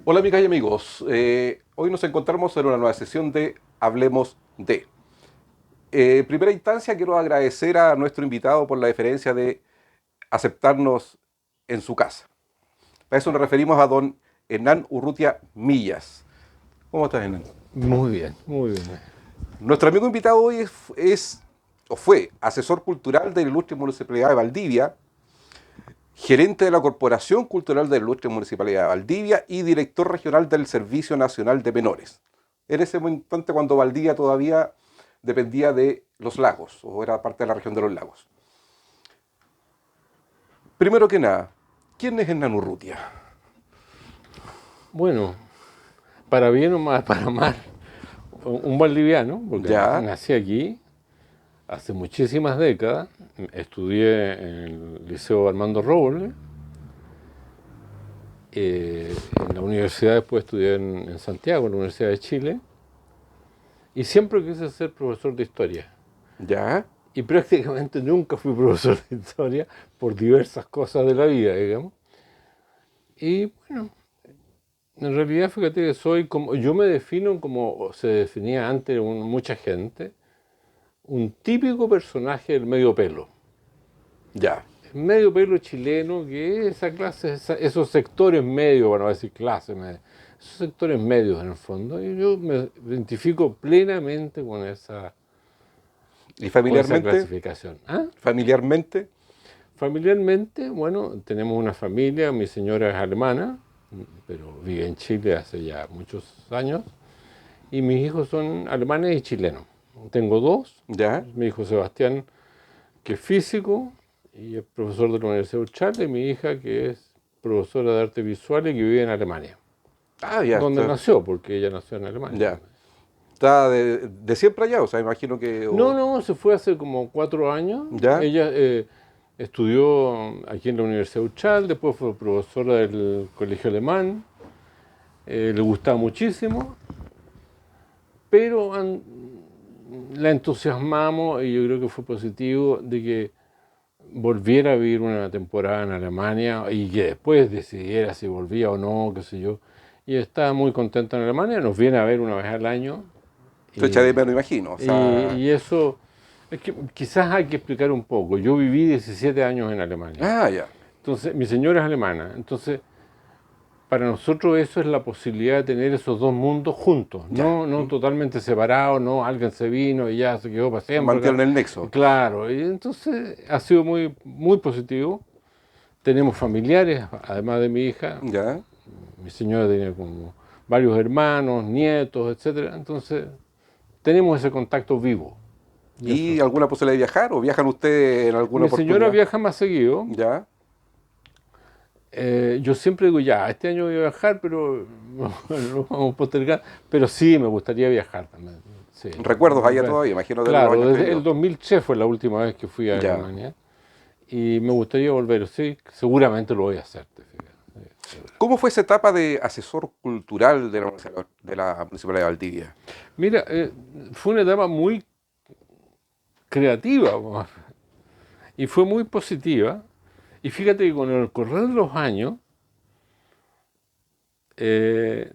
Hola amigas y amigos, hoy nos encontramos en una nueva sesión de Hablemos de. En primera instancia quiero agradecer a nuestro invitado por la deferencia de aceptarnos en su casa. Para eso nos referimos a don Hernán Urrutia Millas. ¿Cómo estás, Hernán? Muy bien, muy bien. Nuestro amigo invitado hoy o fue asesor cultural de la Ilustre Municipalidad de Valdivia, gerente de la Corporación Cultural de la Ilustre Municipalidad de Valdivia y director regional del Servicio Nacional de Menores. En ese momento cuando Valdivia todavía dependía de los lagos, o era parte de la región de los lagos. Primero que nada, ¿quién es Hernán Urrutia? Bueno, para bien o para mal, un valdiviano, porque Ya. nací aquí hace muchísimas décadas, estudié en el Liceo Armando Robles, en la universidad después estudié en Santiago, en la Universidad de Chile, y siempre quise ser profesor de historia. Ya. Y prácticamente nunca fui profesor de historia por diversas cosas de la vida, digamos. Y bueno, en realidad fíjate que soy como, yo me defino como se definía antes mucha gente, un típico personaje del medio pelo. Ya. El medio pelo chileno, que es esa clase, esos sectores medios, bueno, a decir clase media, esos sectores medios en el fondo, y yo me identifico plenamente con esa ¿Y familiarmente? clasificación. ¿Ah? ¿Familiarmente? Familiarmente, bueno, tenemos una familia, mi señora es alemana, pero vive en Chile hace ya muchos años, y mis hijos son alemanes y chilenos. Tengo dos, Ya. mi hijo Sebastián, que es físico y es profesor de la Universidad de Uchal, y mi hija, que es profesora de artes visuales y que vive en Alemania. Ah, ya. Donde nació, porque ella nació en Alemania. Ya. Está de siempre allá, o sea, imagino que... No, se fue hace como 4 años. ¿Ya? Ella estudió aquí en la Universidad de Uchal, después fue profesora del colegio alemán, le gustaba muchísimo, pero la entusiasmamos y yo creo que fue positivo de que volviera a vivir una temporada en Alemania y que después decidiera si volvía o no, qué sé yo. Y está muy contenta en Alemania, nos viene a ver una vez al año. Se echa de menos, imagino. O sea... Y eso, es que quizás hay que explicar un poco. Yo viví 17 años en Alemania. Ah, ya. Entonces, mi señora es alemana. Entonces, para nosotros eso es la posibilidad de tener esos dos mundos juntos. No totalmente separados, no alguien se vino y ya se quedó para siempre. Mantienen el nexo. Claro, y entonces ha sido muy, muy positivo. Tenemos familiares, además de mi hija. Ya. Mi señora tiene como varios hermanos, nietos, etcétera. Entonces, tenemos ese contacto vivo. ¿Y alguna posibilidad de viajar? ¿O viajan ustedes en alguna oportunidad? Mi señora viaja más seguido. Ya. Yo siempre digo, ya, este año voy a viajar, pero lo vamos a postergar. Pero sí, me gustaría viajar también. Sí. ¿Recuerdos allá todavía? Imagino de Claro, los años desde el 2003 fue la última vez que fui a Alemania. Y me gustaría volver, sí, seguramente lo voy a hacer. ¿Cómo fue esa etapa de asesor cultural de la Municipalidad de Valdivia? Mira, fue una etapa muy creativa y fue muy positiva. Y fíjate que con el correr de los años, tengo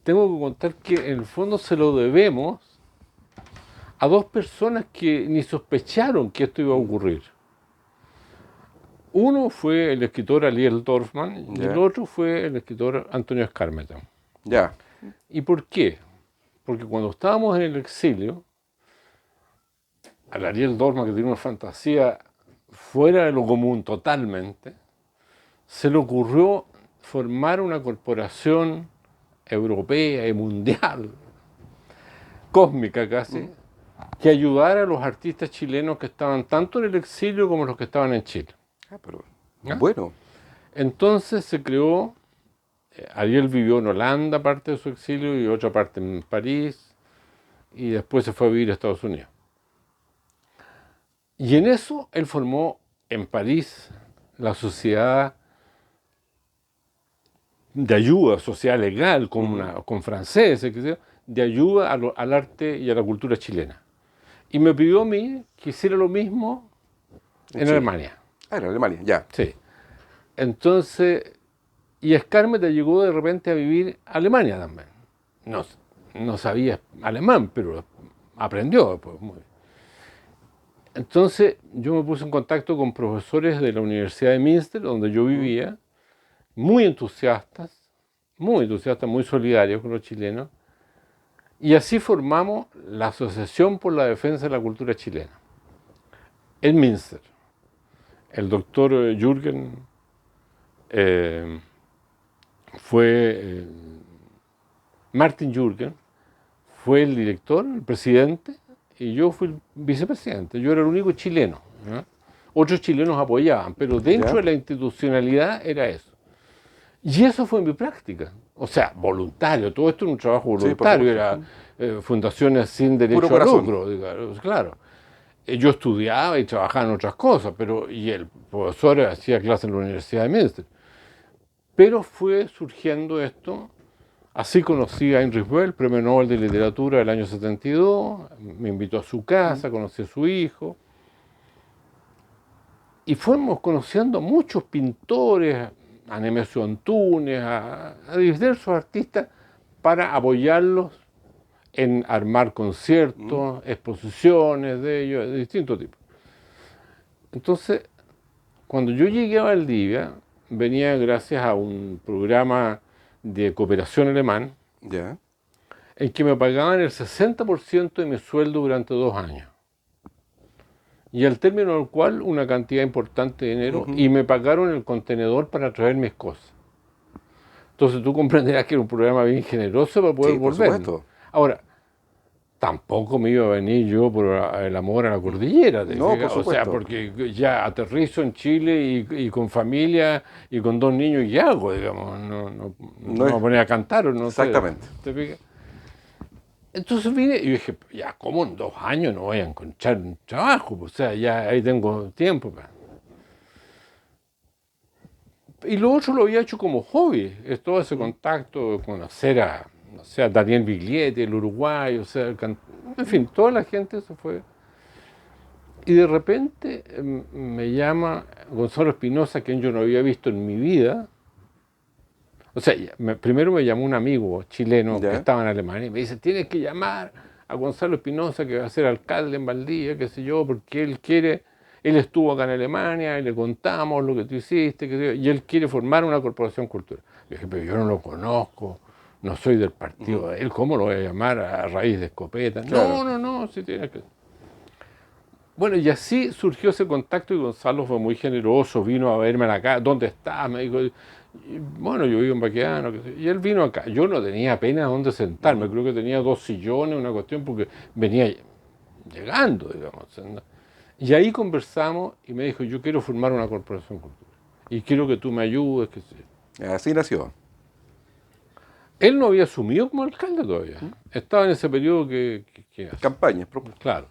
que contar que en el fondo se lo debemos a dos personas que ni sospecharon que esto iba a ocurrir. Uno fue el escritor Ariel Dorfman y el otro fue el escritor Antonio Escármeta. Ya. ¿Y por qué? Porque cuando estábamos en el exilio, al Ariel Dorfman, que tiene una fantasía fuera de lo común totalmente, se le ocurrió formar una corporación europea y mundial, cósmica casi, que ayudara a los artistas chilenos que estaban tanto en el exilio como los que estaban en Chile. Ah, pero bueno. Entonces se creó, Ariel vivió en Holanda parte de su exilio y otra parte en París, y después se fue a vivir a Estados Unidos. Y en eso él formó en París la Sociedad de ayuda social, legal, con franceses, qué sé yo, de ayuda al arte y a la cultura chilena. Y me pidió a mí que hiciera lo mismo en Chile. Alemania. Ah, en Alemania, ya. Sí. Entonces, y Skármeta llegó de repente a vivir a Alemania también. No, no sabía alemán, pero aprendió después. Entonces, yo me puse en contacto con profesores de la Universidad de Münster, donde yo vivía, muy entusiastas, muy solidarios con los chilenos, y así formamos la Asociación por la Defensa de la Cultura Chilena, en Münster. El doctor Jürgen fue, Martin Jürgen fue el director, el presidente, y yo fui el vicepresidente. Yo era el único chileno, ¿no? Otros chilenos apoyaban, pero dentro de la institucionalidad era eso. Y eso fue mi práctica. O sea, voluntario, todo esto era un trabajo voluntario, Sí, era fundaciones sin derecho a lucro, digamos, claro. Yo estudiaba y trabajaba en otras cosas, y el profesor hacía clases en la Universidad de Münster. Pero fue surgiendo esto. Así conocí a Heinrich Böll, premio Nobel de Literatura del año 72, me invitó a su casa, conocí a su hijo, y fuimos conociendo a muchos pintores, a Nemesio Antunes, a diversos artistas, para apoyarlos en armar conciertos, exposiciones de ellos, de distintos tipos. Entonces, cuando yo llegué a Valdivia, venía gracias a un programa de cooperación alemán, Ya. en que me pagaban el 60% de mi sueldo durante 2 años. Y al término del cual una cantidad importante de dinero, y me pagaron el contenedor para traer mis cosas. Entonces tú comprenderás que era un programa bien generoso para poder volver. Por supuesto. Ahora, tampoco me iba a venir yo por el amor a la cordillera. No, por supuesto. O sea, porque ya aterrizo en Chile y con familia y con 2 niños y hago, digamos. No me voy a poner a cantar o no. Exactamente. ¿Te fijas? Entonces vine y dije, ya, ¿cómo en 2 años no voy a encontrar un trabajo? O sea, ya ahí tengo tiempo. Y lo otro lo había hecho como hobby, es todo ese contacto, conocer a, no sé, a Daniel Biglietti, el uruguayo, o sea, en fin, toda la gente se fue. Y de repente me llama Gonzalo Espinosa, quien yo no había visto en mi vida. O sea, primero me llamó un amigo chileno que estaba en Alemania y me dice, tienes que llamar a Gonzalo Espinosa, que va a ser alcalde en Valdivia, qué sé yo, porque él estuvo acá en Alemania y le contamos lo que tú hiciste, qué sé yo, y él quiere formar una corporación cultural. Yo dije, pero yo no lo conozco, no soy del partido de él, ¿cómo lo voy a llamar a raíz de escopeta? Claro. No, si tienes que... Bueno, y así surgió ese contacto y Gonzalo fue muy generoso, vino a verme acá, ¿dónde estás? Me dijo, bueno, yo vivo en Baqueano, y él vino acá. Yo no tenía apenas dónde sentarme, creo que tenía 2 sillones, una cuestión, porque venía llegando, digamos. Y ahí conversamos y me dijo, yo quiero formar una corporación cultural y quiero que tú me ayudes. Así nació. Él no había asumido como alcalde todavía, estaba en ese periodo que Campaña. Claro.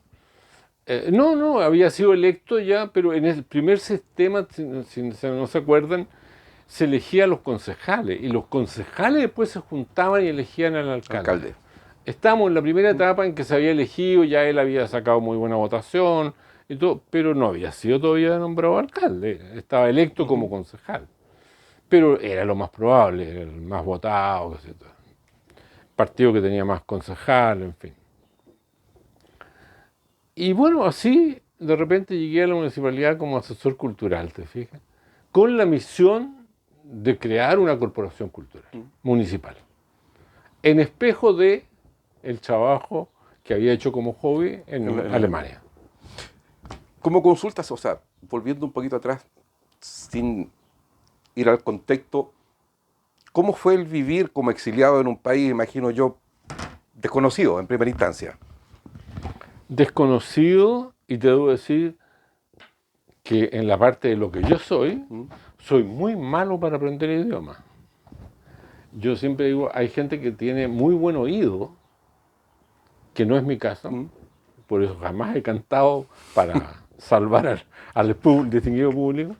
No, había sido electo ya, pero en el primer sistema, si no se acuerdan, se elegía a los concejales, y los concejales después se juntaban y elegían al alcalde. Estábamos en la primera etapa en que se había elegido, ya él había sacado muy buena votación, y todo, pero no había sido todavía nombrado alcalde, estaba electo como concejal. Pero era lo más probable, era el más votado, el partido que tenía más concejales, en fin. Y bueno, así de repente llegué a la municipalidad como asesor cultural, ¿te fijas? Con la misión de crear una corporación cultural municipal, en espejo de el trabajo que había hecho como hobby en Alemania. Como consultas, o sea, volviendo un poquito atrás, sin ir al contexto, ¿cómo fue el vivir como exiliado en un país, imagino yo, desconocido en primera instancia? Desconocido, y te debo decir que en la parte de lo que yo soy muy malo para aprender idiomas. Yo siempre digo, hay gente que tiene muy buen oído, que no es mi caso, por eso jamás he cantado para salvar al distinguido público.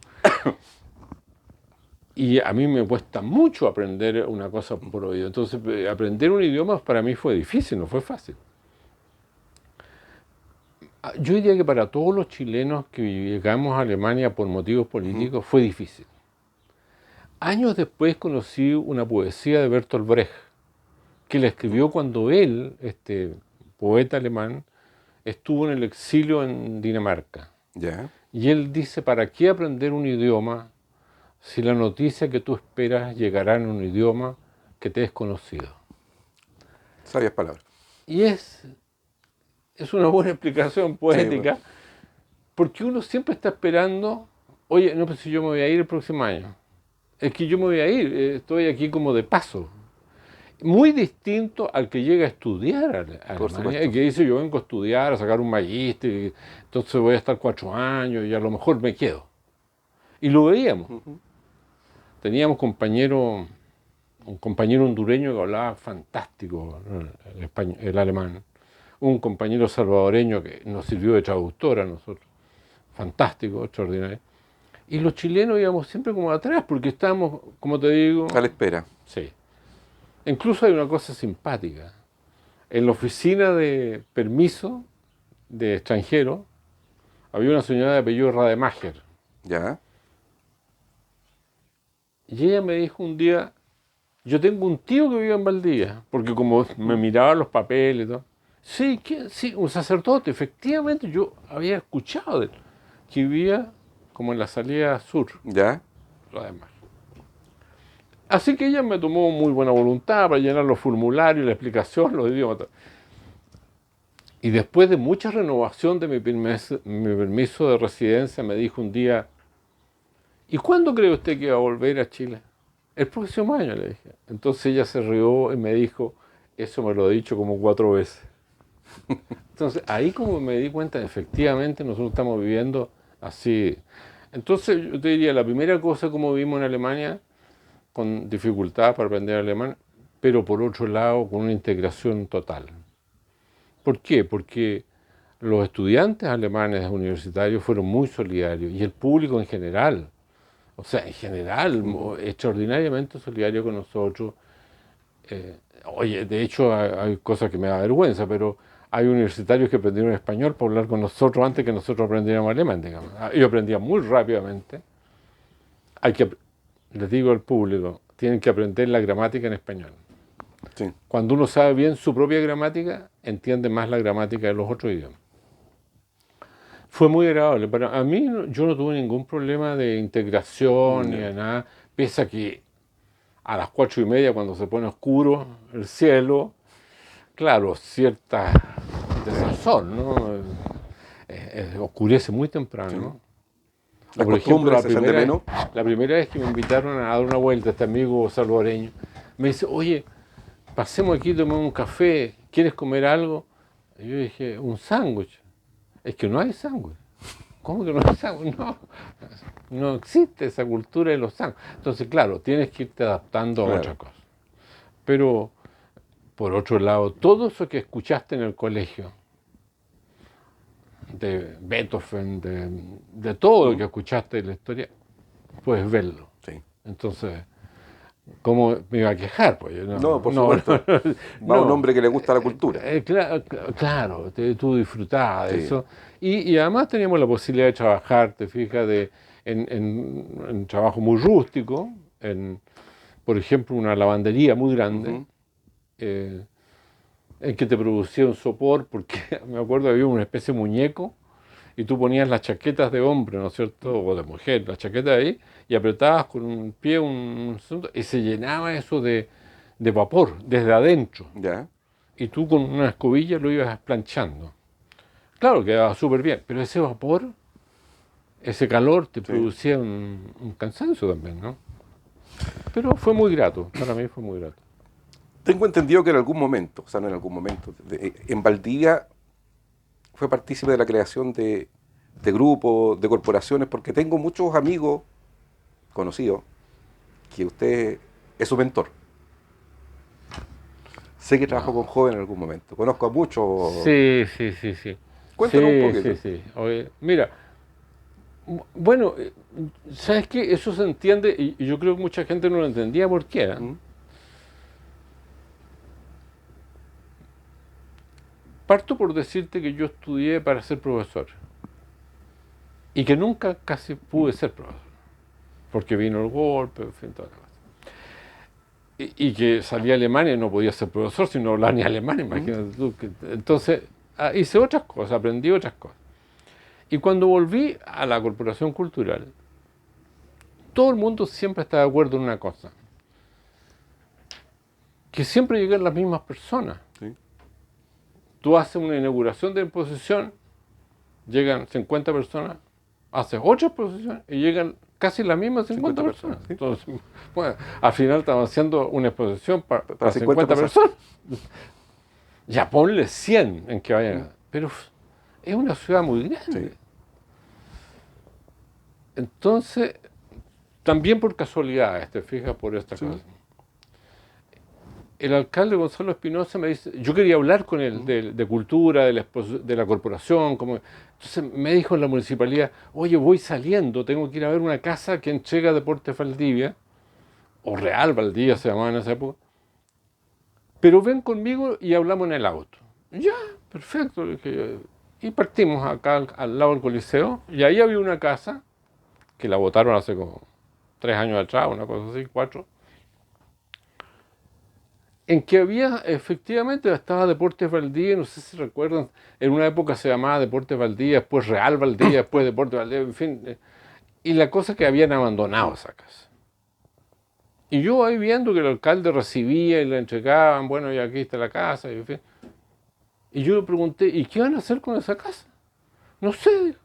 Y a mí me cuesta mucho aprender una cosa por oído. Entonces, aprender un idioma para mí fue difícil, no fue fácil. Yo diría que para todos los chilenos que llegamos a Alemania por motivos políticos fue difícil. Años después conocí una poesía de Bertolt Brecht, que la escribió cuando él, este poeta alemán, estuvo en el exilio en Dinamarca. Ya. Y él dice, ¿para qué aprender un idioma si la noticia que tú esperas llegará en un idioma que te es conocido? Sabias palabras. Y es una buena explicación poética, Sí, porque uno siempre está esperando, oye, no, pues si yo me voy a ir el próximo año. Es que yo me voy a ir, estoy aquí como de paso. Muy distinto al que llega a estudiar a por Alemania, el supuesto. que dice yo vengo a estudiar, a sacar un magíster, entonces voy a estar 4 años y a lo mejor me quedo. Y lo veíamos. Teníamos un compañero hondureño que hablaba fantástico el alemán, un compañero salvadoreño que nos sirvió de traductor a nosotros, fantástico, extraordinario. Y los chilenos íbamos siempre como atrás, porque estábamos, como te digo, A la espera. sí. Incluso hay una cosa simpática. En la oficina de permiso de extranjero había una señora de apellido Rademacher. Ya. Y ella me dijo un día, yo tengo un tío que vive en Valdivia, porque como me miraba los papeles y todo. Sí, sí, un sacerdote, efectivamente yo había escuchado de él, que vivía como en la salida sur, Ya. Rademacher. Así que ella me tomó muy buena voluntad para llenar los formularios, la explicación, los idiomas. Y después de mucha renovación de mi permiso de residencia, me dijo un día, ¿y cuándo cree usted que va a volver a Chile? El próximo año, le dije. Entonces ella se rió y me dijo, eso me lo he dicho como 4 veces. Entonces ahí como me di cuenta, efectivamente nosotros estamos viviendo así. Entonces yo te diría, la primera cosa como vivimos en Alemania, con dificultad para aprender alemán, pero por otro lado con una integración total. ¿Por qué? Porque los estudiantes alemanes universitarios fueron muy solidarios y el público en general, o sea, en general, extraordinariamente solidario con nosotros. Oye, de hecho hay cosas que me da vergüenza, pero hay universitarios que aprendieron español por hablar con nosotros antes que nosotros aprendiéramos alemán, digamos. Yo aprendía muy rápidamente. Les digo al público, tienen que aprender la gramática en español. Sí. Cuando uno sabe bien su propia gramática, entiende más la gramática de los otros idiomas. Fue muy agradable. Para a mí yo no tuve ningún problema de integración ni de nada, pese a que a las 4:30 cuando se pone oscuro el cielo, claro, cierta desazón, ¿no? Oscurece muy temprano, ¿no? La Por ejemplo, costumbre se echan de menos. la primera vez que me invitaron a dar una vuelta, este amigo salvadoreño, me dice, oye, pasemos aquí, tomemos un café, ¿quieres comer algo? Y yo dije, un sándwich. Es que no hay sándwich. ¿Cómo que no hay sándwich? No existe esa cultura de los sándwiches. Entonces, claro, tienes que irte adaptando a otra cosa. Pero, por otro lado, todo eso que escuchaste en el colegio, de Beethoven, de todo lo que escuchaste de la historia, puedes verlo. Sí. Entonces, ¿cómo me iba a quejar? Pues, No, por supuesto. Va un hombre que le gusta la cultura. Claro, tú disfrutabas de Sí. eso. Y además teníamos la posibilidad de trabajar, te fijas, en trabajo muy rústico, por ejemplo, una lavandería muy grande, en que te producía un sopor, porque me acuerdo había una especie de muñeco, y tú ponías las chaquetas de hombre, ¿no es cierto?, o de mujer, las chaquetas ahí, y apretabas con un pie y se llenaba eso de vapor desde adentro. Ya. Y tú con una escobilla lo ibas planchando. Claro, quedaba súper bien, pero ese vapor, ese calor te producía un cansancio también, ¿no? Pero fue muy grato, para mí fue muy grato. Tengo entendido que en algún momento, o sea, no en algún momento, en Valdivia fue partícipe de la creación de grupos, de corporaciones, porque tengo muchos amigos conocidos que usted es su mentor. Sé que trabajó con jóvenes en algún momento. Conozco a muchos. Sí. Cuéntanos un poquito. Sí. Oye, mira, Bueno, ¿sabes qué? Eso se entiende y yo creo que mucha gente no lo entendía por qué. ¿Eh? Parto por decirte que yo estudié para ser profesor y que nunca casi pude ser profesor, porque vino el golpe, en fin, toda la cosa. Y que salí a Alemania y no podía ser profesor si no hablaba ni alemán, imagínate tú. Entonces hice otras cosas, aprendí otras cosas. Y cuando volví a la Corporación Cultural, todo el mundo siempre está de acuerdo en una cosa, que siempre llegan las mismas personas. Sí. Tú haces una inauguración de exposición, llegan 50 personas, haces otra exposición y llegan casi las mismas 50 personas. ¿Sí? Entonces, bueno, al final estamos haciendo una exposición para 50 personas. Ya ponle 100 en que vayan. Pero es una ciudad muy grande. Sí. Entonces, también por casualidad, te fijas, por esta cosa. El alcalde Gonzalo Espinosa me dice, yo quería hablar con él de cultura, de la corporación, entonces me dijo en la municipalidad, oye, voy saliendo, tengo que ir a ver una casa que entrega Deportes Valdivia, o Real Valdivia se llamaba en esa época, pero ven conmigo y hablamos en el auto. Ya, perfecto, le dije yo. Y partimos acá al lado del Coliseo, y ahí había una casa, que la botaron hace como 3 años atrás, una cosa así, 4, en que había, efectivamente, estaba Deportes Valdivia, no sé si recuerdan, en una época se llamaba Deportes Valdivia, después Real Valdivia, después Deportes Valdivia, en fin. Y la cosa es que habían abandonado esa casa. Y yo ahí viendo que el alcalde recibía y le entregaban, bueno, y aquí está la casa, y en fin. Y yo le pregunté, ¿y qué van a hacer con esa casa? No sé.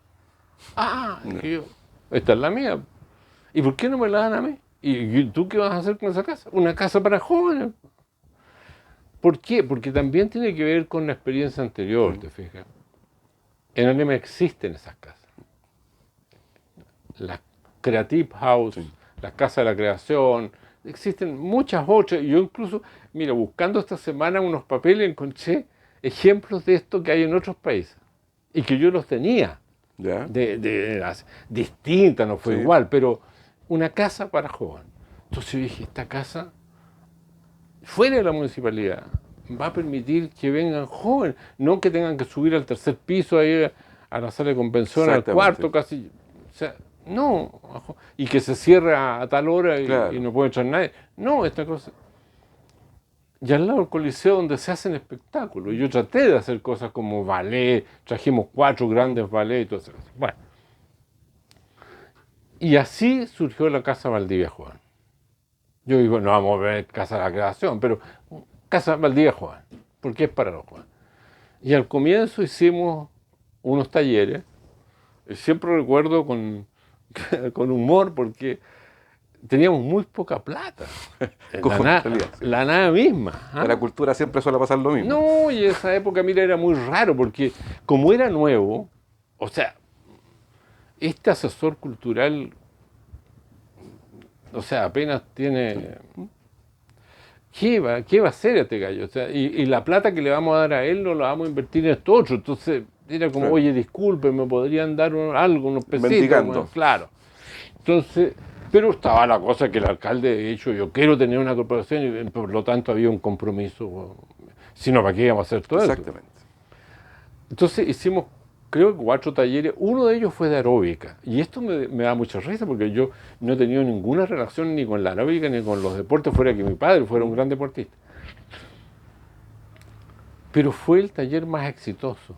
Dije yo, esta es la mía. ¿Y por qué no me la dan a mí? ¿Y tú qué vas a hacer con esa casa? Una casa para jóvenes. ¿Por qué? Porque también tiene que ver con la experiencia anterior, te fijas. En Alemania existen esas casas. Las Creative House, las casas de la creación, existen muchas otras. Yo incluso, mira, buscando esta semana unos papeles encontré ejemplos de esto que hay en otros países. Y que yo los tenía. ¿Ya? Distinta, no fue igual, pero una casa para jóvenes. Entonces yo dije, esta casa fuera de la municipalidad va a permitir que vengan jóvenes, no que tengan que subir al 3er piso ahí a la sala de convención, al 4 casi, o sea, no, y que se cierre a tal hora y no puede entrar nadie, no, esta cosa. Y al lado del Coliseo donde se hacen espectáculos, y yo traté de hacer cosas como ballet, trajimos 4 grandes ballets y todo eso. Bueno, y así surgió la Casa Valdivia Juan. Yo digo, no vamos a ver Casa de la Creación, pero Casa Valdivia Juan, porque es para los jóvenes. Y al comienzo hicimos unos talleres, y siempre recuerdo con humor, porque teníamos muy poca plata. La nada misma. En la cultura siempre suele pasar lo mismo. No, y esa época, mira, era muy raro, porque como era nuevo, o sea, este asesor cultural, o sea, apenas tiene... ¿Qué va a hacer este gallo? O sea, y la plata que le vamos a dar a él no la vamos a invertir en esto otro. Entonces, era como, oye, disculpen, me podrían dar algo, unos pesitos. Bueno, claro. Entonces, pero estaba la cosa que el alcalde, de hecho, yo quiero tener una corporación y por lo tanto había un compromiso. Si no, ¿para qué íbamos a hacer todo eso? Exactamente. Entonces hicimos, creo que 4 talleres, uno de ellos fue de aeróbica, y esto me da mucha risa porque yo no he tenido ninguna relación ni con la aeróbica ni con los deportes, fuera que mi padre fuera un gran deportista. Pero fue el taller más exitoso.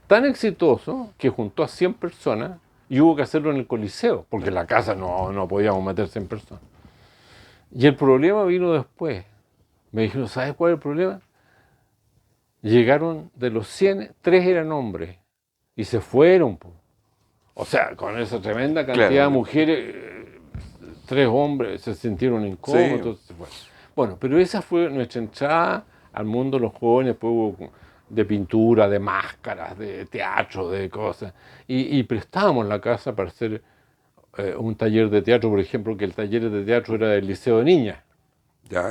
Tan exitoso que juntó a 100 personas y hubo que hacerlo en el Coliseo, porque en la casa no podíamos meter 100 personas. Y el problema vino después. Me dijeron, ¿sabes cuál es el problema? Llegaron de los 100, 3 eran hombres y se fueron. O sea, con esa tremenda cantidad de mujeres, 3 hombres se sintieron incómodos. Entonces se fueron. Bueno, pero esa fue nuestra entrada al mundo de los jóvenes, pues hubo de pintura, de máscaras, de teatro, de cosas. Y prestábamos la casa para hacer un taller de teatro, por ejemplo, que el taller de teatro era del Liceo de Niñas,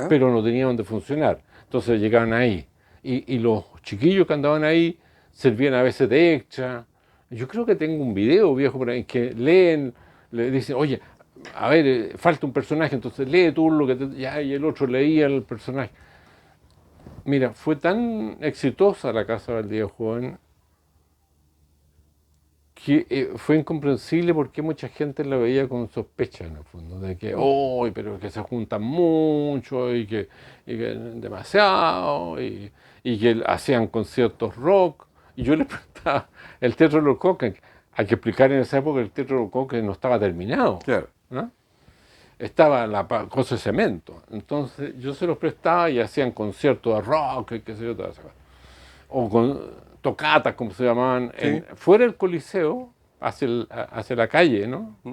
pero no tenía donde funcionar. Entonces llegaban ahí. Y los chiquillos que andaban ahí servían a veces de extra, Yo creo que tengo un video viejo por ahí que leen, le dicen, oye, a ver, falta un personaje, entonces lee tú lo que ya, y el otro leía el personaje. Mira, fue tan exitosa la Casa Valdivia Joven que fue incomprensible por qué mucha gente la veía con sospecha en el fondo, de que, oh, pero que se juntan mucho y que demasiado, y que hacían conciertos rock. Y yo le preguntaba, el Teatro Rococo, hay que explicar en esa época que el Teatro Rococo no estaba terminado, Claro. ¿no? Estaba la cosa de cemento. Entonces yo se los prestaba y hacían conciertos de rock y qué sé yo, todas esas cosas. O con tocatas, como se llamaban, Sí. fuera del Coliseo, hacia la calle, ¿no? ¿Mm?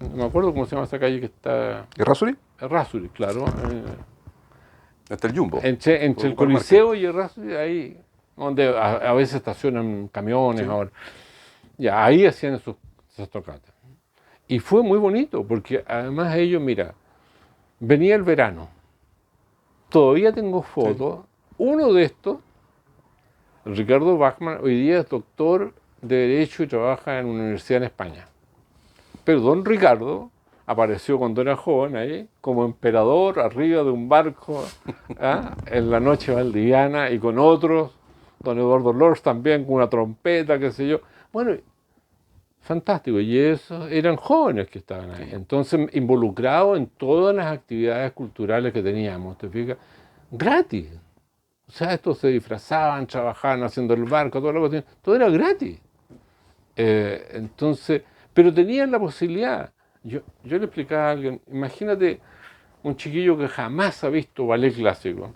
No me acuerdo cómo se llama esa calle que está... ¿Y Errázuriz? Errázuriz, claro. Hasta el Jumbo. Entre el Por Coliseo y Errázuriz, ahí, donde a veces estacionan camiones Sí. ahora. Ya, ahí hacían esas tocatas. Y fue muy bonito, porque además ellos, mira, venía el verano. Todavía tengo fotos. Uno de estos, Ricardo Bachman, hoy día es doctor de Derecho y trabaja en una universidad en España. Pero don Ricardo apareció cuando era joven ahí, como emperador, arriba de un barco, en la noche valdiviana, y con otros, don Eduardo Lors también, con una trompeta, qué sé yo. Bueno, fantástico, y esos eran jóvenes que estaban ahí, entonces involucrados en todas las actividades culturales que teníamos, ¿te fijas? Gratis. O sea, estos se disfrazaban, trabajaban haciendo el barco, toda la cuestión, todo era gratis. Entonces, pero tenían la posibilidad. Yo le explicaba a alguien, imagínate un chiquillo que jamás ha visto ballet clásico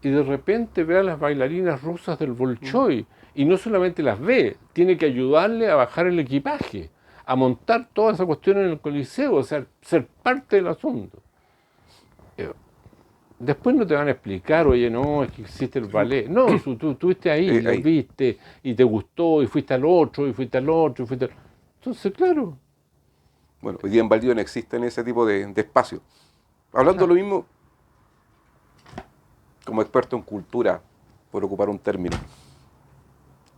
y de repente ve a las bailarinas rusas del Bolshoi y no solamente las ve, tiene que ayudarle a bajar el equipaje, a montar toda esa cuestión en el Coliseo, o sea, ser parte del asunto. Después no te van a explicar, oye, no, es que existe el ballet. No, tú estuviste ahí, lo ahí. viste, y te gustó, y fuiste al otro, y fuiste al otro, y fuiste al... Entonces, claro. Bueno, hoy día en Valdivia no existen ese tipo de espacios. Hablando de lo mismo, como experto en cultura, por ocupar un término,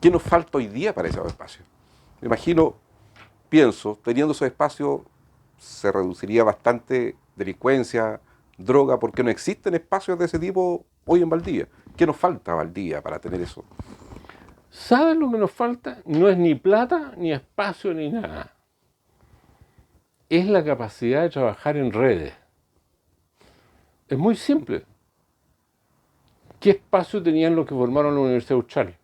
¿qué nos falta hoy día para esos espacios? Me imagino, pienso, teniendo esos espacios se reduciría bastante delincuencia, droga, porque no existen espacios de ese tipo hoy en Valdivia. ¿Qué nos falta a Valdivia para tener eso? ¿Sabes lo que nos falta? No es ni plata, ni espacio, ni nada. Es la capacidad de trabajar en redes. Es muy simple. ¿Qué espacio tenían los que formaron la Universidad Austral?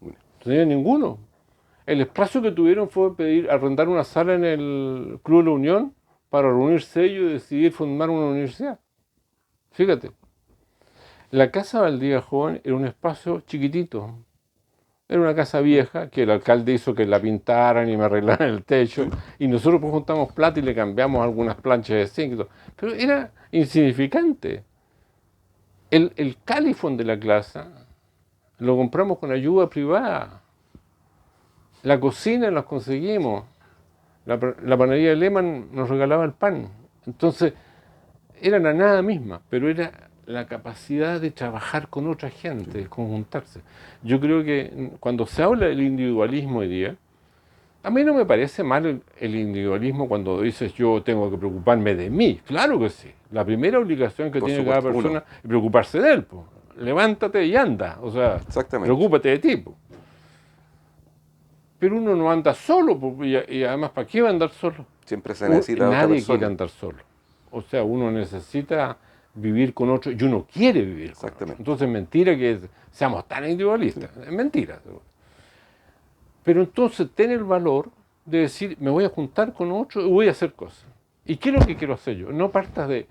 No tenían ninguno. El espacio que tuvieron fue arrendar una sala en el Club de la Unión para reunirse ellos y decidir formar una universidad. Fíjate. La Casa Valdivia Joven era un espacio chiquitito. Era una casa vieja que el alcalde hizo que la pintaran y me arreglaran el techo. Y nosotros pues juntamos plata y le cambiamos algunas planchas de zinc y todo. Pero era insignificante. El califón de la clase lo compramos con ayuda privada. La cocina la conseguimos. La panadería de Lehmann nos regalaba el pan. Entonces, era la nada misma, pero era la capacidad de trabajar con otra gente, de conjuntarse. Yo creo que cuando se habla del individualismo hoy día, a mí no me parece mal el individualismo cuando dices yo tengo que preocuparme de mí. Claro que sí. La primera obligación que Por tiene supuesto, cada persona uno. es preocuparse de él. Po. Levántate y anda. O sea, Exactamente. preocúpate de ti. Po. Pero uno no anda solo. Po, y además, ¿para qué va a andar solo? Siempre se necesita de otra Nadie persona. quiere andar solo. O sea, uno necesita vivir con otro y uno quiere vivir con otro. Exactamente. Entonces es mentira que seamos tan individualistas. Es mentira. Pero entonces ten el valor de decir, me voy a juntar con otro y voy a hacer cosas. ¿Y qué es lo que quiero hacer yo? No partas de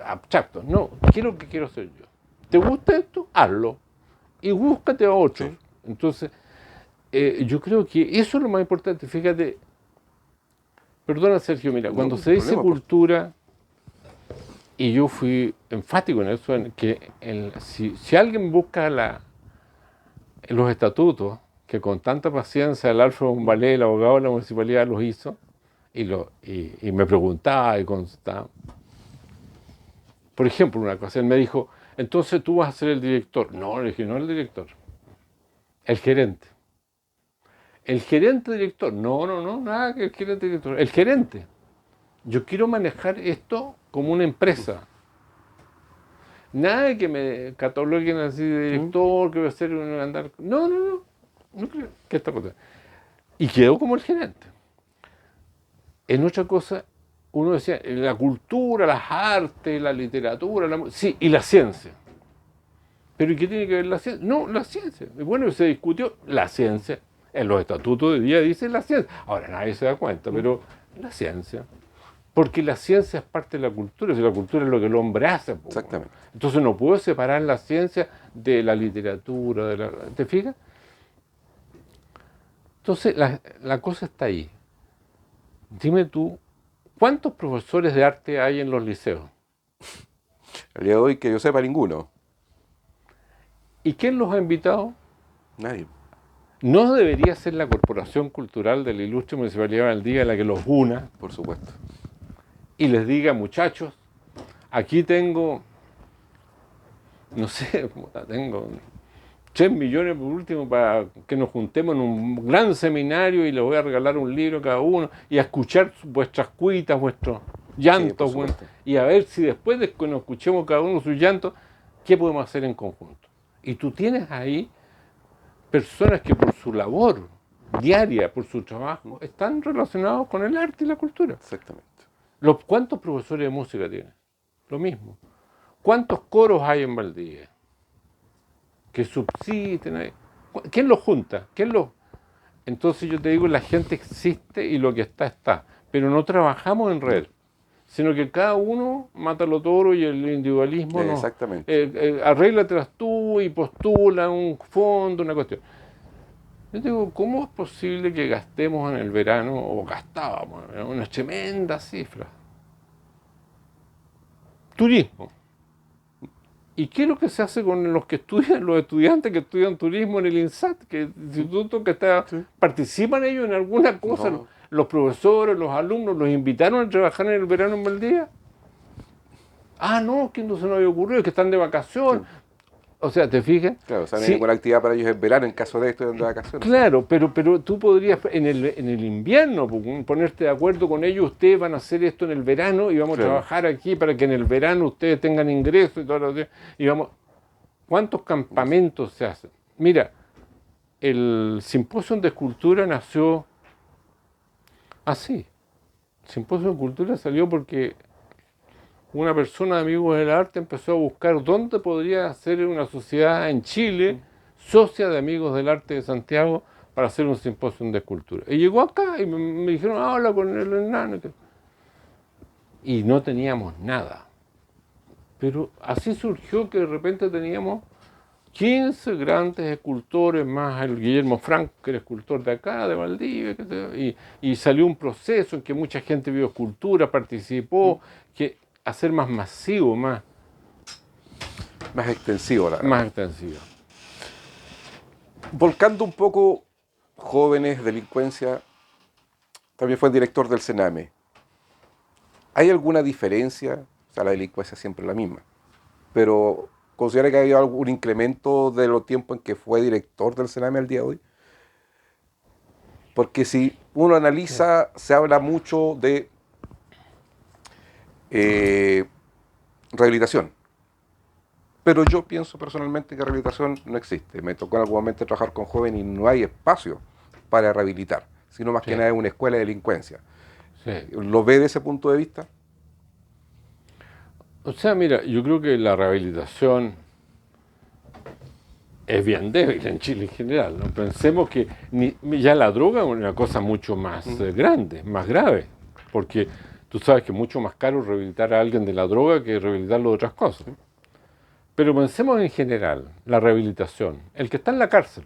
abstracto, no, ¿qué es lo que quiero hacer yo? ¿Te gusta esto? Hazlo. Y búscate a otros. Sí. Entonces, yo creo que eso es lo más importante. Fíjate, perdona Sergio, mira, No, cuando no se hay dice problema, cultura, y yo fui enfático en eso, en que si alguien busca los estatutos, que con tanta paciencia el Alfredo Umbalé, el abogado de la municipalidad, los hizo, y me preguntaba y consultaba. Por ejemplo, una cosa, él me dijo, entonces tú vas a ser el director. No, le dije, no el director. El gerente. El gerente director. No, nada que el gerente director. El gerente. Yo quiero manejar esto como una empresa. Nada de que me cataloguen así de director, que voy a hacer un andar. No creo que esta cosa. Y quedó como el gerente. En otra cosa, uno decía, la cultura, las artes, la literatura, sí, y la ciencia. ¿Pero y qué tiene que ver la ciencia? No, la ciencia. Bueno, se discutió la ciencia. En los estatutos de día dice la ciencia. Ahora nadie se da cuenta, pero la ciencia. Porque la ciencia es parte de la cultura, si la cultura es lo que el hombre hace. Exactamente. Entonces no puedo separar la ciencia de la literatura, ¿te fijas? Entonces la cosa está ahí. Dime tú, ¿cuántos profesores de arte hay en los liceos? El día de hoy, que yo sepa, ninguno. ¿Y quién los ha invitado? Nadie. ¿No debería ser la Corporación Cultural de la Ilustre Municipalidad de Valdivia la que los una Por supuesto. y les diga, muchachos, aquí tengo, no sé, tengo 3 millones por último para que nos juntemos en un gran seminario y les voy a regalar un libro a cada uno y a escuchar vuestras cuitas, vuestros llantos, Sí, por supuesto. y a ver si después de que nos escuchemos cada uno sus llantos, ¿qué podemos hacer en conjunto? Y tú tienes ahí personas que por su labor diaria, por su trabajo, están relacionados con el arte y la cultura. Exactamente. ¿Cuántos profesores de música tienes? Lo mismo. ¿Cuántos coros hay en Valdivia? Que subsisten ahí. ¿Quién los junta? Entonces yo te digo, la gente existe y lo que está. Pero no trabajamos en red, sino que cada uno mata los toros y el individualismo no. Exactamente. Arréglatelas tú y postula un fondo, una cuestión. Yo digo, ¿cómo es posible que gastemos en el verano, o gastábamos, una tremenda cifra? Turismo. ¿Y qué es lo que se hace con los que estudian, los estudiantes que estudian turismo en el INSAT, que el instituto que está, Sí. participan ellos en alguna cosa? No. Los profesores, los alumnos, los invitaron a trabajar en el verano en Valdivia. Ah, no, que no se nos había ocurrido, que están de vacaciones. Sí. O sea, ¿te fijas? Claro, o sea, no hay Sí, ninguna actividad para ellos en verano en caso de esto de vacaciones. claro, pero tú podrías en el invierno ponerte de acuerdo con ellos, ustedes van a hacer esto en el verano y vamos a Claro. trabajar aquí para que en el verano ustedes tengan ingresos y todo lo demás. Y vamos, ¿cuántos campamentos se hacen? Mira, el Simposio de Escultura nació así. El Simposio de Cultura salió porque una persona de Amigos del Arte empezó a buscar dónde podría hacer una sociedad en Chile, socia de Amigos del Arte de Santiago, para hacer un simposio de escultura. Y llegó acá y me dijeron, habla con el enano. Y no teníamos nada. Pero así surgió que de repente teníamos 15 grandes escultores, más el Guillermo Franco, que era escultor de acá, de Valdivia, y salió un proceso en que mucha gente vio escultura, participó, que hacer más masivo, más extensivo, la verdad. extensivo. Volcando un poco jóvenes, delincuencia, también fue el director del Sename. ¿Hay alguna diferencia? O sea, la delincuencia siempre es la misma. Pero ¿considera que ha habido algún incremento de los tiempos en que fue director del Sename al día de hoy? Porque si uno analiza, se habla mucho de rehabilitación. Pero yo pienso personalmente que rehabilitación no existe. Me tocó en algún momento trabajar con jóvenes y no hay espacio para rehabilitar, sino más que nada es una escuela de delincuencia. Sí. ¿Lo ve de ese punto de vista? O sea, mira, yo creo que la rehabilitación es bien débil en Chile en general. ¿No? Pensemos que ya la droga es una cosa mucho más grande, más grave, porque tú sabes que es mucho más caro rehabilitar a alguien de la droga que rehabilitarlo de otras cosas. Pero pensemos en general, la rehabilitación. El que está en la cárcel,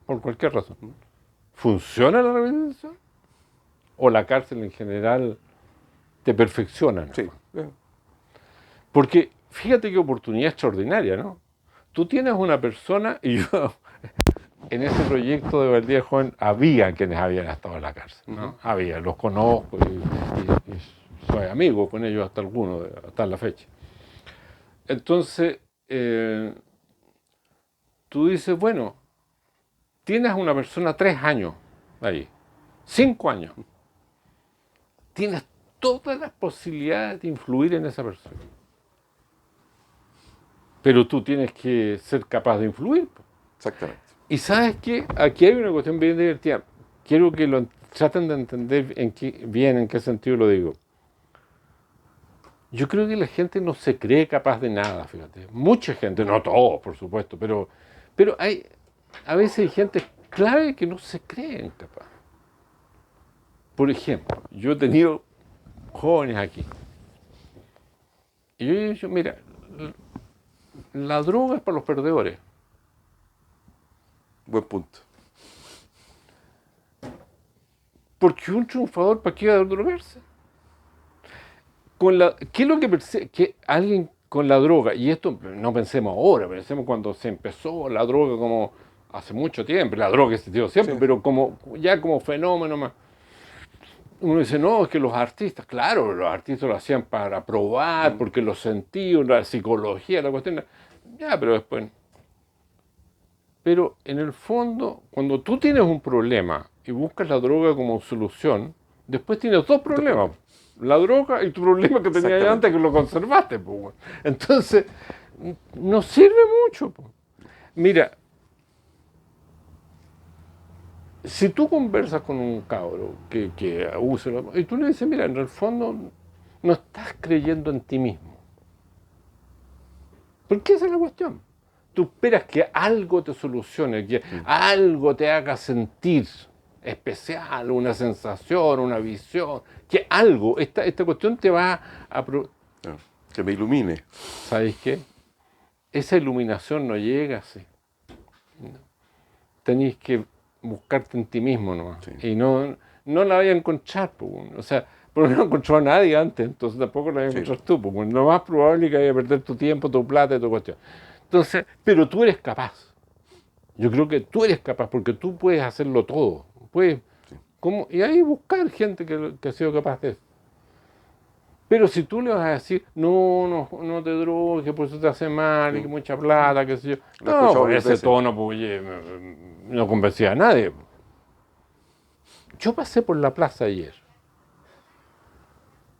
por cualquier razón, ¿funciona la rehabilitación? ¿O la cárcel en general te perfecciona? ¿No? Sí. Porque fíjate qué oportunidad extraordinaria, ¿no? Tú tienes una persona, y yo en ese proyecto de Valdivia Joven había quienes habían estado en la cárcel, ¿no? Había, los conozco y soy amigo con ellos hasta algunos, hasta la fecha. Entonces, tú dices, bueno, tienes a una persona 3 años ahí, 5 años, tienes todas las posibilidades de influir en esa persona. Pero tú tienes que ser capaz de influir. Exactamente. Y sabes qué, aquí hay una cuestión bien divertida. Quiero que lo traten de entender bien en qué sentido lo digo. Yo creo que la gente no se cree capaz de nada, fíjate. Mucha gente, no todos, por supuesto, pero a veces hay gente clave que no se creen capaz. Por ejemplo, yo he tenido jóvenes aquí. Y yo he dicho, mira, la droga es para los perdedores. Buen punto. Porque un triunfador, ¿para qué va a drogarse? ¿Qué es lo que alguien con la droga? Y esto no pensemos ahora, pensemos cuando se empezó la droga como hace mucho tiempo. La droga existió siempre, Sí. pero ya como fenómeno más. Uno dice, no, es que los artistas, claro, los artistas lo hacían para probar, porque los sentidos, la psicología, la cuestión. Ya, pero después. Pero en el fondo, cuando tú tienes un problema y buscas la droga como solución, después tienes dos problemas. La droga y tu problema que tenías antes que lo conservaste. Pues. Entonces, no sirve mucho. Pues. Mira, si tú conversas con un cabro que usa, y tú le dices, mira, en el fondo no estás creyendo en ti mismo. Porque esa es la cuestión. Tú esperas que algo te solucione, que algo te haga sentir especial, una sensación, una visión, que algo, esta cuestión te va a... Que me ilumine. ¿Sabes qué? Esa iluminación no llega así. Tenéis que buscarte en ti mismo nomás. Sí. Y no la vayas a encontrar. Pues, o sea, porque no encontró a nadie antes, entonces tampoco la vas a encontrar tú. Pues, lo más probable es que vayas a perder tu tiempo, tu plata y tu cuestión. Entonces, pero tú eres capaz. Yo creo que tú eres capaz porque tú puedes hacerlo todo. Puedes, y ahí buscar gente que ha sido capaz de eso. Pero si tú le vas a decir, no te drogues, por eso te hace mal, y que mucha plata, qué sé yo. No, pues ese tono pues, no convencía a nadie. Yo pasé por la plaza ayer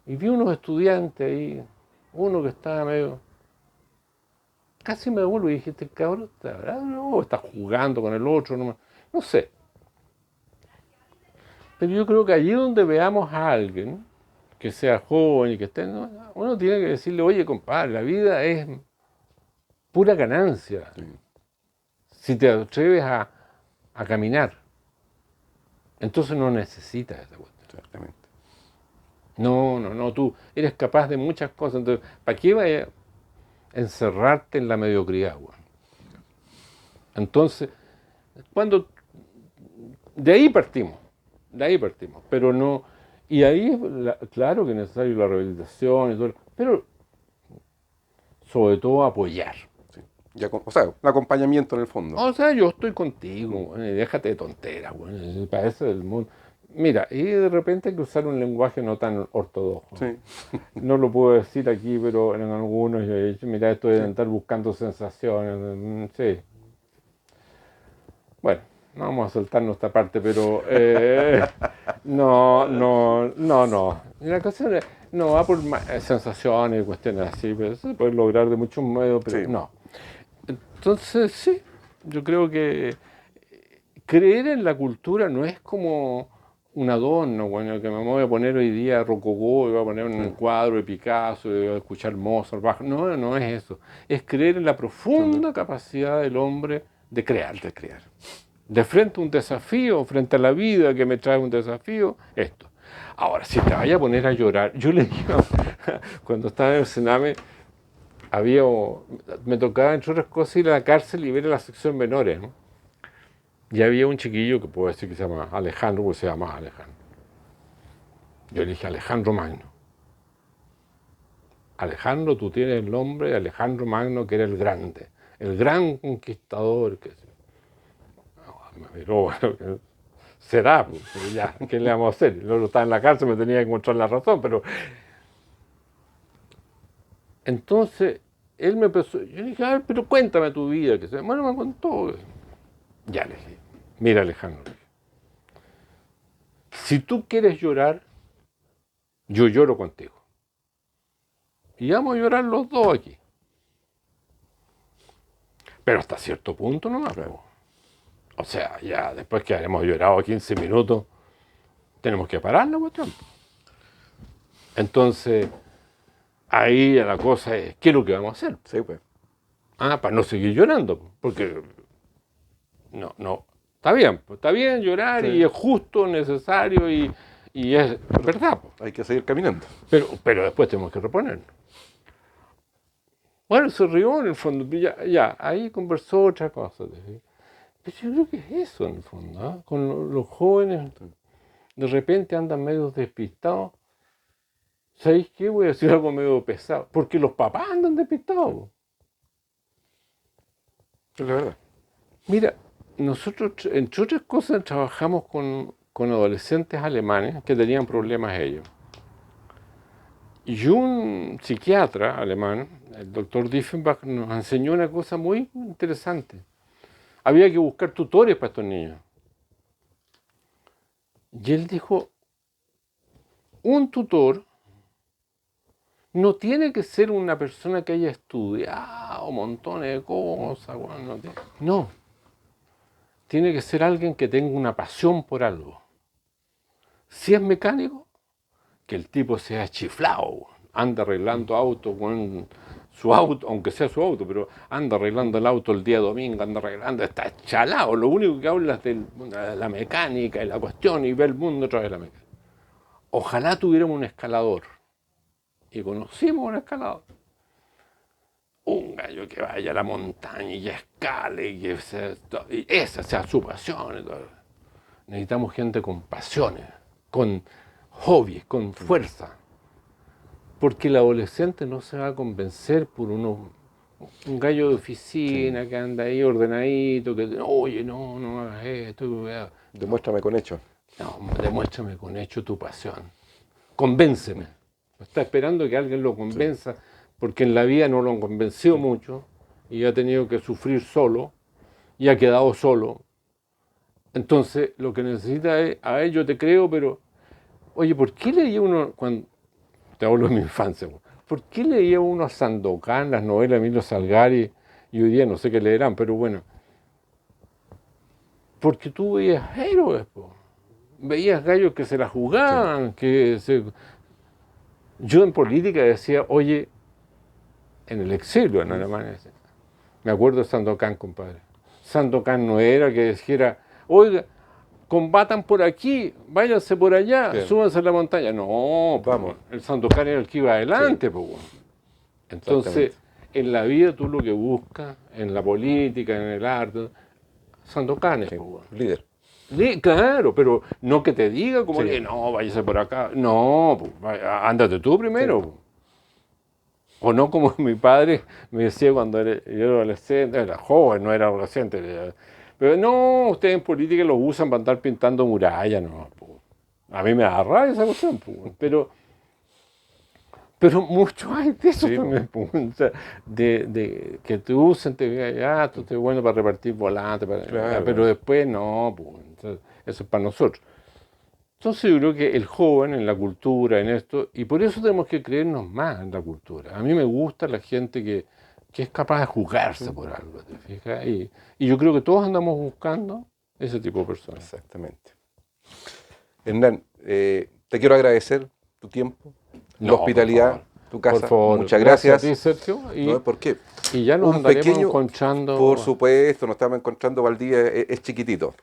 y vi unos estudiantes ahí, uno que estaba medio... Casi me devuelvo y dije, este cabrón está jugando con el otro, no sé. Pero yo creo que allí donde veamos a alguien que sea joven y que esté, uno tiene que decirle, oye, compadre, la vida es pura ganancia. Sí. Si te atreves a caminar, entonces no necesitas esa cuestión. Exactamente. No, tú eres capaz de muchas cosas. Entonces, ¿para qué vaya a encerrarte en la mediocridad, güey? Entonces, de ahí partimos, pero no, y ahí, claro que es necesario la rehabilitación y todo, pero sobre todo apoyar. Sí. O sea, un acompañamiento en el fondo. O sea, yo estoy contigo, déjate de tonteras, güey, para eso el mundo. Mira, y de repente hay que usar un lenguaje no tan ortodoxo. Sí. No lo puedo decir aquí, pero en algunos yo he dicho, mira, esto de estar buscando sensaciones, sí. Bueno, no vamos a soltarnos esta parte, pero no. La cuestión no va por sensaciones y cuestiones así, pero eso se puede lograr de muchos medios, pero sí. No. Entonces, sí, yo creo que creer en la cultura no es como un adorno, bueno, que me voy a poner hoy día Rococó y voy a poner un cuadro de Picasso y voy a escuchar Mozart, Bach. No es eso. Es creer en la profunda capacidad del hombre de crear. De frente a un desafío, frente a la vida que me trae un desafío, esto. Ahora, si te vayas a poner a llorar, yo le digo, cuando estaba en el Sename, me tocaba, entre otras cosas, ir a la cárcel y ver a la sección menores, ¿no? Y había un chiquillo que puedo decir que se llama Alejandro, porque se llama Alejandro. Yo le dije, Alejandro Magno. Alejandro, tú tienes el nombre de Alejandro Magno, que era el grande, el gran conquistador. Me miró, bueno, será, pues, ya, ¿qué le vamos a hacer? El otro estaba en la cárcel, me tenía que encontrar la razón, pero... Entonces, él me empezó, yo le dije, a ver, pero cuéntame tu vida. Bueno, me contó. Ya le dije, Mira, Alejandro, si tú quieres llorar, yo lloro contigo. Y vamos a llorar los dos aquí. Pero hasta cierto punto nomás. Claro. O sea, ya después que habremos llorado 15 minutos, tenemos que parar la cuestión. Entonces, ahí la cosa es, ¿qué es lo que vamos a hacer? Sí, pues. Para no seguir llorando, porque no, está bien llorar Sí. y es justo, necesario y es verdad, pues. Hay que seguir caminando. Pero después tenemos que reponernos. Bueno, se rió en el fondo, ya, ahí conversó otra cosa. Pero yo creo que es eso en el fondo, ¿ah? Con los jóvenes, de repente andan medio despistados. ¿Sabéis qué? Voy a decir algo medio pesado. Porque los papás andan despistados. Es la verdad. Mira, nosotros, entre otras cosas, trabajamos con adolescentes alemanes que tenían problemas ellos. Y un psiquiatra alemán, el doctor Diefenbach, nos enseñó una cosa muy interesante. Había que buscar tutores para estos niños. Y él dijo, un tutor no tiene que ser una persona que haya estudiado montones de cosas. Bueno, no. Tiene que ser alguien que tenga una pasión por algo. Si es mecánico, que el tipo sea chiflado, anda arreglando autos con su auto, aunque sea su auto, pero anda arreglando el auto el día domingo, anda arreglando, está chalado. Lo único que habla es de la mecánica y la cuestión y ve el mundo a través de la mecánica. Ojalá tuviéramos un escalador. Y conocimos un escalador. Un gallo que vaya a la montaña y escale y esa sea su pasión. Y todo. Necesitamos gente con pasiones, con hobbies, con fuerza. Porque el adolescente no se va a convencer por un gallo de oficina que anda ahí ordenadito, que oye, no hagas esto. Demuéstrame con hechos. No, demuéstrame con hecho tu pasión. Convénceme. Está esperando que alguien lo convenza, porque en la vida no lo han convencido mucho y ha tenido que sufrir solo y ha quedado solo. Entonces, lo que necesita es, a él yo te creo, pero, oye, ¿por qué leía uno, cuando te hablo de mi infancia, ¿por qué leía uno a Sandokan, las novelas de Emilio Salgari, y hoy día no sé qué leerán, pero bueno, porque tú veías héroes, veías gallos que se la jugaban, que se... Yo en política decía, oye, en el exilio en Alemania, me acuerdo de Sandokan, compadre. Sandokan no era que dijera, oiga, combatan por aquí, váyanse por allá, Bien. súbanse a la montaña. No, Vamos. el Sandokan era el que iba adelante. Entonces, en la vida tú lo que buscas, en la política, en el arte, Sandokan es, líder. Claro, pero no que te diga como Sí. que no, váyase por acá. No, ándate tú primero. Sí. O no como mi padre me decía cuando yo era adolescente, era joven, no era adolescente. Pero no, ustedes en política los usan para andar pintando murallas, no. A mí me da rabia esa cuestión, pero mucho hay de eso también, o sea, de que te usen, te digan, tú estás bueno para repartir volantes, Claro. pero después no, entonces, eso es para nosotros. Entonces yo creo que el joven en la cultura, en esto, y por eso tenemos que creernos más en la cultura. A mí me gusta la gente que es capaz de jugarse por algo, ¿te fijas? Y yo creo que todos andamos buscando ese tipo de personas. Exactamente. Hernán, te quiero agradecer tu tiempo, la hospitalidad, tu casa. Por favor, muchas gracias. a ti, Sergio. ¿No? ¿Por qué? Y ya nos Un andaremos pequeño, encontrando. Por supuesto, nos estamos encontrando. Valdivia es chiquitito.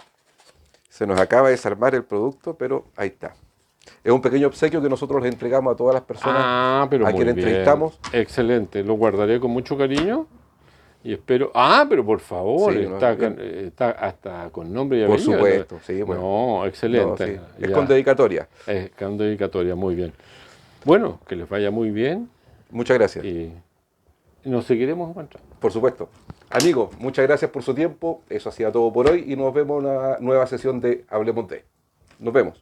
Se nos acaba de desarmar el producto, pero ahí está. Es un pequeño obsequio que nosotros le entregamos a todas las personas pero a muy quienes bien. entrevistamos. Excelente, lo guardaré con mucho cariño y espero. Pero por favor, Sí, está hasta con nombre y Por apellido. supuesto, sí. Bueno. No, excelente. No, sí. Es con dedicatoria. Es con dedicatoria, muy bien. Bueno, que les vaya muy bien Muchas gracias. y nos seguiremos encontrando. Por supuesto. Amigos, muchas gracias por su tiempo. Eso ha sido todo por hoy y nos vemos en una nueva sesión de Hablemos de. Nos vemos.